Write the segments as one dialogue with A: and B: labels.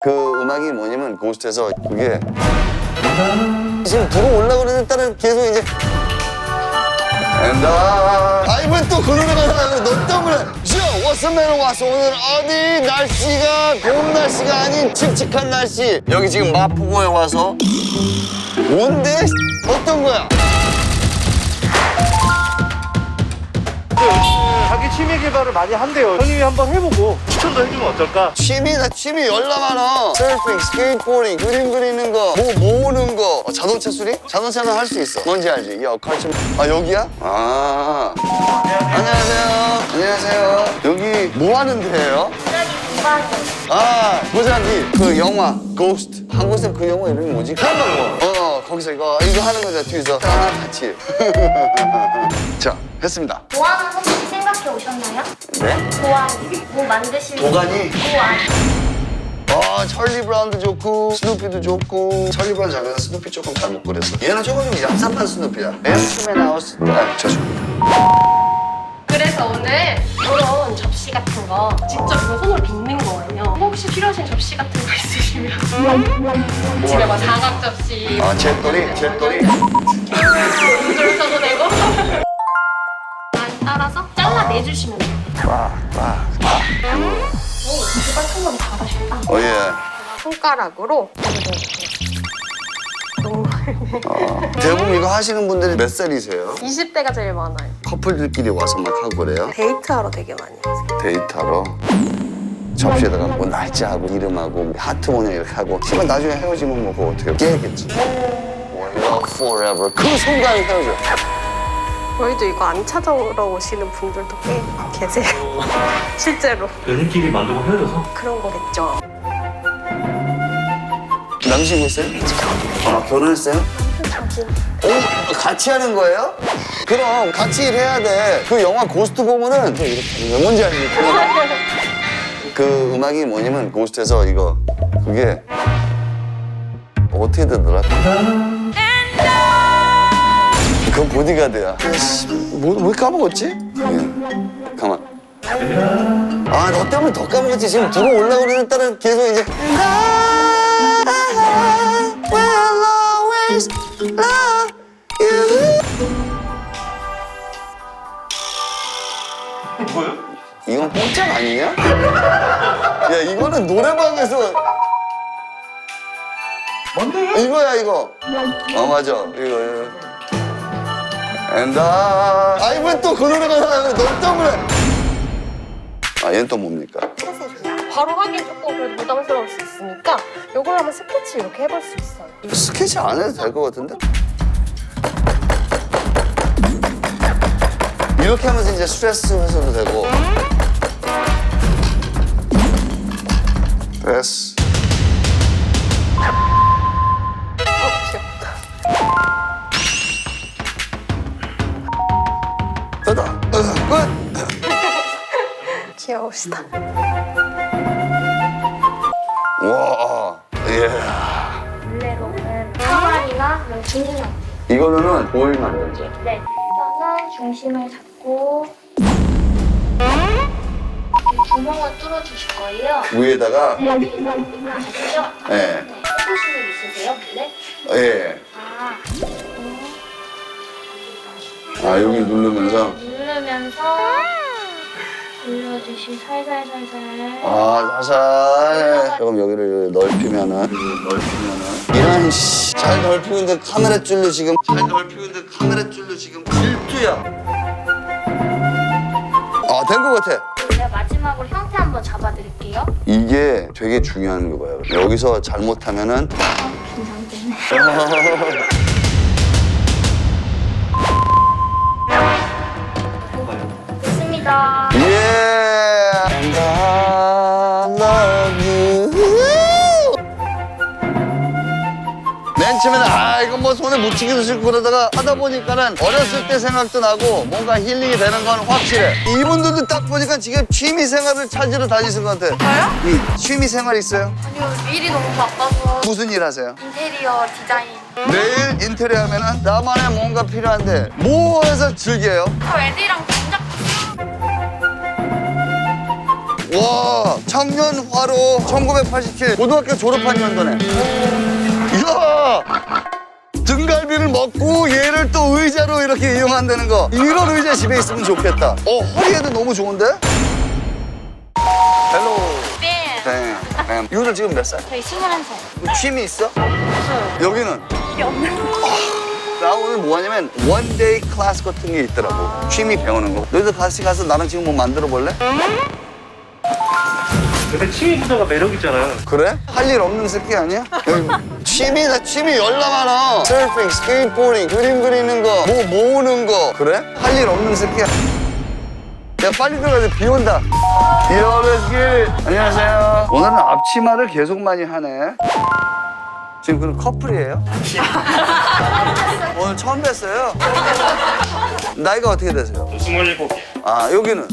A: 그 음악이 뭐냐면 고스트에서 그게 지금 들어오려고 그러는 딸은 계속 이제 아이번 또 그 노래가 나와요. 너 때문에 워스맨 왔어. 오늘 어디 날씨가 봄 날씨가 아닌 칙칙한 날씨. 여기 지금 마포구에 와서 뭔데? 어떤 거야?
B: 자기 취미 개발을 많이 한대요. 형님이 한번 해보고 추천도 해주면 어떨까?
A: 나 취미 열나 많아. 서핑, 스케이트보딩, 그림 그리는 거, 뭐 모으는 거. 자동차 수리? 자동차는 할 수 있어. 뭔지 알지? 칼슘. 여기야? 안녕하세요. 안녕하세요. 여기 뭐 하는 데예요? 보자기. 그 영화 고스트. 한국에서 그 영화 이름이 뭐지? 거기서 이거 하는 거죠. 뒤에서 같이. 자, 했습니다.
C: 보안은 혹시 생각해 오셨나요?
A: 네?
C: 보안, 뭐 만드시는
A: 도가니?
C: 보안.
A: 찰리 브라운도 좋고 스누피도 좋고. 찰리 브라운 작은 스누피 조금 잘못 그렸어. 얘는 조금 좀 얍삽한 스누피야. 맨스맨 하우스. 죄송합니다.
D: 그래서 오늘 이런 접시 같은 거 직접 이거 손으로 빚는 거예요. 혹시 필요하신 접시 같은 거 있으시면 집에 뭐 사각 접시,
A: 잿돌이?
D: 줄 써도 되고 많이 따라서 잘라내주시면 돼요. 오, 기반 건 잘하셨다.
A: 예.
D: 손가락으로
A: 대부분 이거 하시는 분들이 몇 살이세요?
D: 20대가 제일 많아요.
A: 커플들끼리 와서 막 하고 그래요?
D: 데이트하러 되게 많이 하세요.
A: 데이트하러 접시에다가 뭐 날짜하고 이름하고 하트 모양 이렇게 하고 씨발 나중에 헤어지면 뭐 그거 어떻게 깨겠지. Love forever. 그 순간에 헤어져.
D: 저희도 이거 안 찾아오러 오시는 분들도 꽤 계세요. 실제로
B: 연인끼리 만들고 헤어져서?
D: 그런 거겠죠.
A: 남자친구 있어요? 결혼했어요? 같이 하는 거예요? 그럼 같이 일해야 돼. 그 영화 고스트 보면은 이렇게 하는 거야. 뭔지 알지? 그 음악이 뭐냐면 고스트에서 이거 그게 어떻게 되더라? 그건 보디가드야. 왜 까먹었지? 가만. 너 때문에 더 까먹었지. 지금 들어오려고 그러는 딸은 계속 이제 Will always love you.
B: 뭐요?
A: 이건 뽕짝 아니냐? 야, 이거는 노래방에서
B: 뭔데요?
A: 이거야, 이거. 맞아. 이거. 이번 또 그 노래가 나와요. 너 때문에. 얘는 또 뭡니까?
D: 바로 하기 조금 그래도 부담스러울 수 있으니까 이걸 한번 스케치 이렇게 해볼 수 있어요.
A: 스케치 안 해도 될 것 같은데? 이렇게 하면서 이제 스트레스 해소도 되고. 됐어.
D: 귀엽다.
A: 됐다. 끝.
D: 귀여우시다.
A: 와,
C: 원래로는 사발이나 그런 중심을.
A: 이걸로는 뭘 만들죠?
C: 네. 우선은 중심을 잡고 구멍을 뚫어주실 거예요.
A: 위에다가
C: 아시죠?
A: 예.
C: 해보신 일 있으세요? 네.
A: 예. 여기 누르면서
C: 누르면서 돌려주시 살살살살.
A: 살살. 그럼 여기를 넓히면은 이런 잘 넓히는데 카메라 줄로 지금 질투야. 된 것 같아.
C: 제가 마지막으로 형태 한번 잡아드릴게요.
A: 이게 되게 중요한 거 봐요. 여기서 잘못하면은
C: 긴장 때문에. 됐습니다.
A: And I love you. 맨 처음에는 이건 뭐 손에 묻히기도 싫고 그러다가 하다 보니까는 어렸을 때 생각도 나고 뭔가 힐링이 되는 건 확실해. 이분들도 딱 보니까 지금 취미 생활을 찾으러 다니신 것 같아.
D: 저요?
A: 취미 생활 있어요?
D: 아니요, 일이 너무 바빠서
A: 무슨 일 하세요?
D: 인테리어 디자인.
A: 매일 인테리어 하면은 나만의 뭔가 필요한데 뭐 해서 즐겨요?
D: 저 애들이랑 동작
A: 와, 청년 화로 1987 고등학교 졸업한 연도네. 이야! 등갈비를 먹고 얘를 또 의자로 이렇게 이용한다는 거. 이런 의자 집에 있으면 좋겠다. 허리에도 너무 좋은데? 헬로.
C: 네.
A: 네. 유를 지금 몇 살?
C: 저희 21살.
A: 취미 있어?
C: 없어요.
A: 여기는?
C: 이게 없는
A: 나 오늘 뭐 하냐면 원데이 클래스 같은 게 있더라고. 취미 배우는 거. 너희들 같이 가서 나랑 지금 뭐 만들어 볼래?
B: 근데 취미 부자가 매력 있잖아요.
A: 그래? 할 일 없는 새끼 아니야? 나 취미 열나 많아. 서핑, 스케이트보딩, 그림 그리는 거, 뭐 모으는 거. 그래? 할 일 없는 새끼야. 야, 빨리 들어가야 돼. 비 온다. 안녕하세요. 오늘은 앞치마를 계속 많이 하네. 지금 그럼 커플이에요? 오늘 처음 뵀어요. 나이가 어떻게 되세요?
B: 27개.
A: 아, 여기는?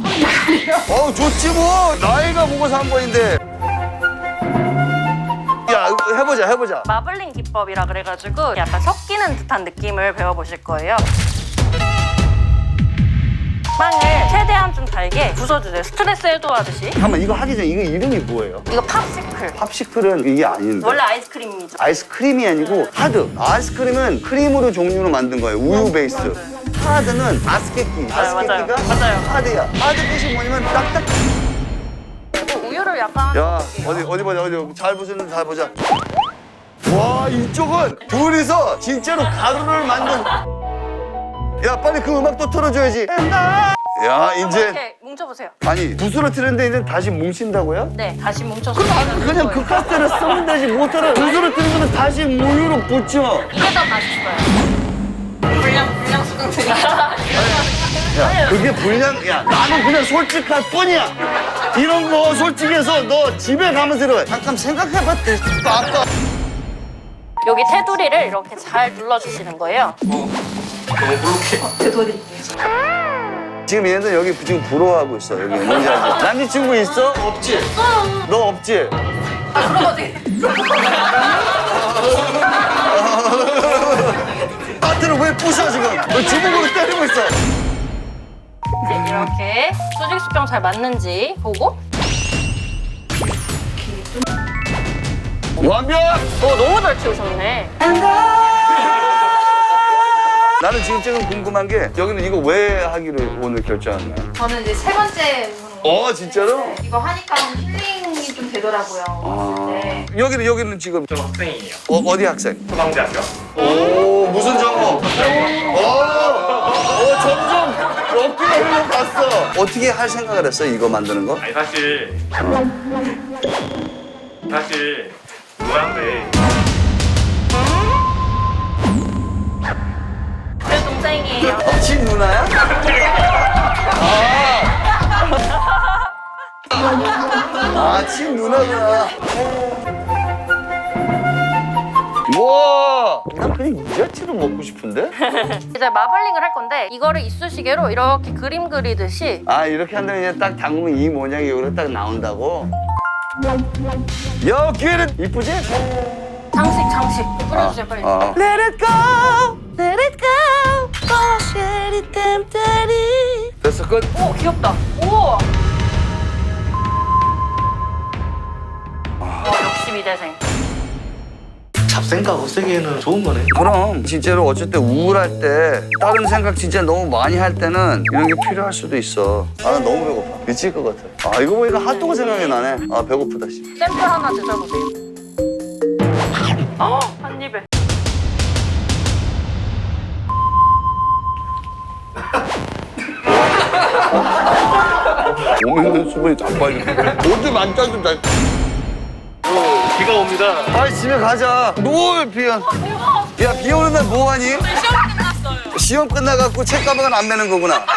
A: 좋지 뭐. 나이가 보고 산 거인데. 야, 해보자.
E: 마블링 기법이라 그래가지고 약간 섞이는 듯한 느낌을 배워보실 거예요. 빵을 최대한 좀 달게 부숴주세요. 스트레스 해소하듯이.
A: 잠깐만, 이거 하기 전에 이거 이름이 뭐예요?
E: 이거 팝시클.
A: 팝시클은 이게 아닌데.
E: 원래 아이스크림이죠.
A: 아이스크림이 아니고 하드. 아이스크림은 크림으로 종류로 만든 거예요. 우유 베이스. 하드는 아스케끼. 아스케끼가
E: 맞아요.
A: 하드야. 하드 뜻이 뭐냐면 딱딱.
E: 그리고 우유를 약간
A: 야, 어디 보자. 잘 보시는 잘 보자. 와, 이쪽은 둘이서 진짜로 가루를 만든. 야, 빨리 그 음악도 틀어줘야지. 야, 이제
E: 이렇게 뭉쳐보세요.
A: 아니 붓으로 틀는데 이제 다시 뭉친다고요?
E: 네, 다시 뭉쳐서.
A: 그냥 그 카스테를 쓰면 되지 못하는 붓으로 틀면 다시 우유로 붙여.
E: 이게 더 맛있어요. 불량 수강생이야.
A: 야, 그게 불량. 야, 나는 그냥 솔직할 뿐이야. 이런 거 솔직해서 너 집에 가면서 이래. 잠깐 생각해봐. 아까
E: 여기 테두리를 이렇게 잘 눌러주시는 거예요.
A: 지금 얘네들 여기 지금 부러워하고 있어. 여기 뭔지 알지? 남자친구 있어? 없지. 너 없지? 바트를 왜 부셔 지금? 너 주먹으로 때리고 있어.
E: 이렇게 수직 수평 잘 맞는지 보고.
A: 완벽!
E: 너무 잘 치우셨네.
A: 나는 지금 궁금한 게 여기는 이거 왜 하기로 오늘 결정한 거야?
F: 저는 이제 세 번째 보는
A: 진짜로?
F: 이거 하니까 힐링이 좀 되더라고요. 네.
A: 여기는 지금
B: 저 학생이에요.
A: 어디 학생?
B: 소방대학교.
A: 오, 무슨 전공? 점점 어깨가 흘러갔어. 어떻게 할 생각을 했어, 이거 만드는 거?
B: 아니 사실 누나인데
E: 제 동생이에요.
A: 친 누나야? 친 누나구나. 와, 난 그냥 이자치로 먹고 싶은데?
E: 이제 마블링을 할 건데 이거를 이쑤시개로 이렇게 그림 그리듯이
A: 이렇게 한다면 이제 딱 담그면 이 모양이 여기로 딱 나온다고? 야, 귀에는 이쁘지?
E: 장식 뿌려주세요 빨리.
A: Let it go.
E: Let it go.
A: 됐어, 끝.
E: 오 귀엽다. 오. 역시 미대생.
B: 잡생각 없애기에는 좋은 거네.
A: 그럼 진짜로 어쩔 때 우울할 때 다른 생각 진짜 너무 많이 할 때는 이런 게 필요할 수도 있어. 나 너무 배고파. 미칠 것 같아. 이거 보니까 핫도그 생각이 나네. 배고프다 씨.
E: 샘플 하나 드셔보세요. 한 입에.
A: 몸에 있는 수분이 자빠지네. 옷을 만져도 나.
B: 비가 옵니다.
A: 집에 가자. 뭘 비야. 야, 비 오는 날 뭐하니?
E: 시험 끝났어요.
A: 시험 끝나갖고 책가방을 안 매는 거구나.
E: 뺐어요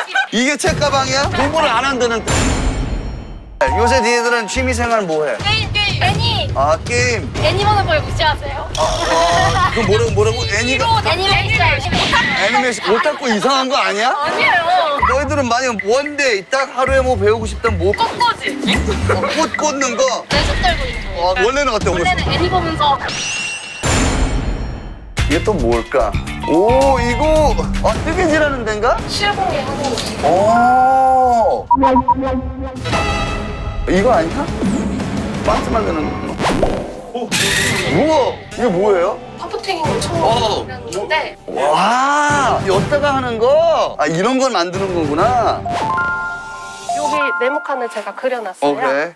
E: 여기.
A: 이게 책가방이야? 공부를 안 한다는. 요새 니네들은 취미생활 뭐해?
C: 게임.
A: 게임.
C: 애니머는 걸 무시하세요.
A: 그 뭐라고? 애니가?
C: 애니메이션.
A: 애니메이션 오타쿠 이상한 거 아니야?
C: 아니에요.
A: 너희들은 만약 원데이 딱 하루에 뭐 배우고 싶다면 뭐?
C: 꽃꽂이.
A: 꽃 꽂는 거?
C: 내속 들고 있는 거.
A: 원래는 어때?
C: 원래는 애니 보면서
A: 이게 또 뭘까? 오, 이거 뜨개질하는 데인가?
C: 실공예 하고
A: 오. 이거 아니야? 박스 만드는 거. 우와, 이게 뭐예요?
D: 퍼프팅인 걸 처음
A: 어.
D: 그렸는데
A: 와, 여기다가 하는 거? 아, 이런 걸 만드는 거구나.
D: 여기 네모칸을 제가 그려놨어요.
A: 그래.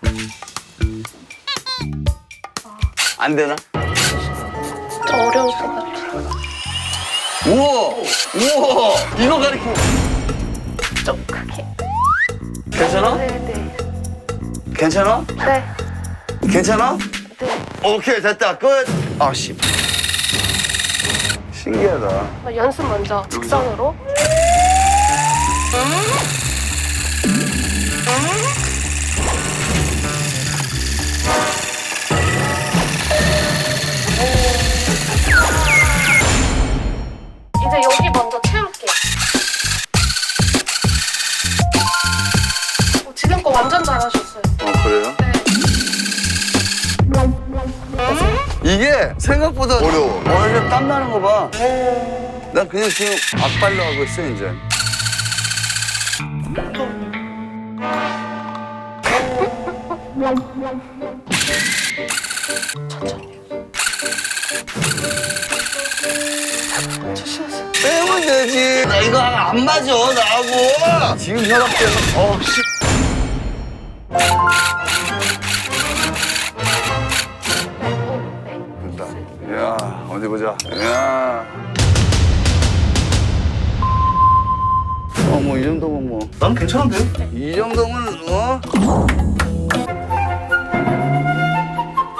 A: 안 되나?
D: 더 어려울 것 같아요.
A: 우와, 우와, 이거 가리켜.
D: 좀 크게.
A: 괜찮아?
D: 네네.
A: 괜찮아?
D: 네.
A: 괜찮아?
D: 네.
A: 오케이, 됐다. 끝. 아, 씨. 신기하다.
D: 연습 먼저 직선으로. 이제 여기 먼저 채울게요. 지금 거 완전 잘하셨어요.
A: 그래요?
D: 네.
A: 이게 생각보다 어려워. 오늘 땀 나는 거 봐. 난 그냥 지금 앞발로 하고 있어, 이제.
D: 조심하세요.
A: 빼면 되지. 나 이거 안 맞아, 나하고. 지금 혈압 때문에. 씨. 됐다. 야, 어디 보자. 야. 뭐, 이 정도면 뭐.
B: 난 괜찮은데?
A: 이 정도면,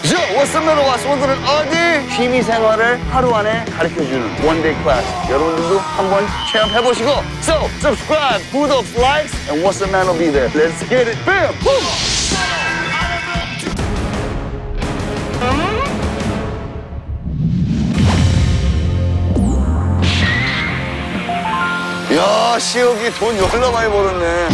A: 자, 워스맨으로 와서 오늘은 어디? 취미생활을 하루 안에 가르쳐주는 원데이 클래스. 여러분들도 한번 체험해보시고. So, subscribe, 구독, likes, and 워스맨 will be there. Let's get it. Bam! Boom! 야, 시욱이 돈 열나 많이 벌었네.